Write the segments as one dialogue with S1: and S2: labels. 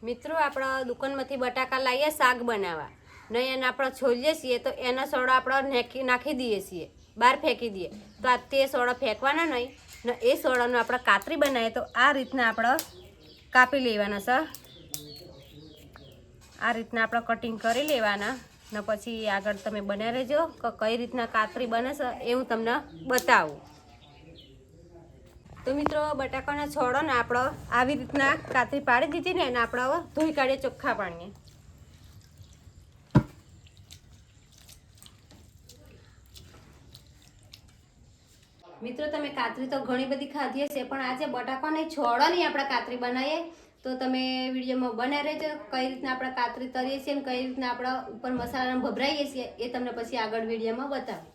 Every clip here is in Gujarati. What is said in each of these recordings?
S1: મિત્રો આપણા દુકાનમાંથી બટાકા લાવીએ શાક બનાવવા નહીં એને આપણે છોલીએ છીએ તો એનો સોડો આપણે નાખી દઈએ છીએ, બહાર ફેંકી દઈએ તો આ તે સોડો ફેંકવાના નહીં ને એ સોડાનું આપણે કાતરી બનાવીએ તો આ રીતના આપણે કાપી લેવાના છે। આ રીતના આપણે કટિંગ કરી લેવાના ને પછી આગળ તમે બનાવી રહેજો કે કઈ રીતના કાતરી બને છે એ હું તમને બતાવું। તો મિત્રો બટાકાના છોડો ને આપણે આવી રીતના કાતરી પાડી દીધી ને એને આપણે હવે ધોઈ કાઢીએ ચોખ્ખા પાણીએ। મિત્રો તમે કાતરી તો ઘણી બધી ખાધી હશે પણ આજે બટાકાને છોડોની આપણે કાતરી બનાવીએ તો તમે વિડીયોમાં બનાવી રહેજો કઈ રીતના આપણે કાતરી તરીએ છીએ અને કઈ રીતના આપણે ઉપર મસાલાને ભભરાઈએ છીએ એ તમને પછી આગળ વિડીયોમાં બતાવું।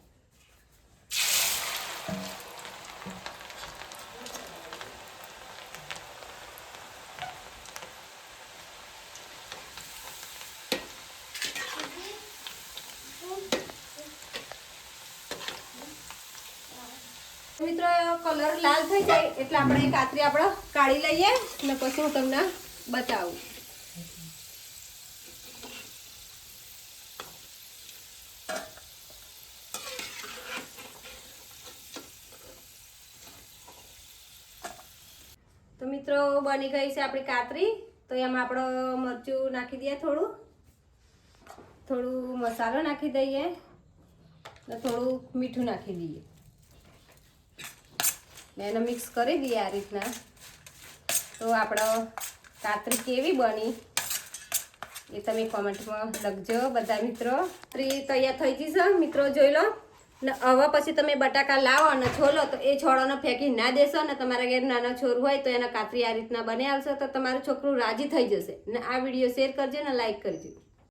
S1: મિત્રો કલર લાલ થઈ જાય એટલે આપણે કાતરી આપણે કાઢી લઈએ અને પછી હું તમને બતાવું। તો મિત્રો બની ગઈ છે આપણી કાતરી। તો એમાં આપણે મરચું નાખી દઈએ, થોડું મસાલો નાખી દઈએ અને થોડું મીઠું નાખી દઈએ ને એને મિક્સ કરી દઈએ આ રીતના। તો આપણો કાતરી કેવી બની એ તમે કોમેન્ટમાં લખજો બધા મિત્રો। કાતરી તૈયાર થઈ ગઈ છે મિત્રો, જોઈ લો ને હવે પછી તમે બટાકા લાવો અને છોલો તો એ છોડોને ફેંકી ના દેશો ને તમારા ઘેર નાના છોરું હોય તો એના કાતરી આ રીતના બની આવશે તો તમારું છોકરું રાજી થઈ જશે। ને આ વિડીયો શેર કરજો ને લાઈક કરજો।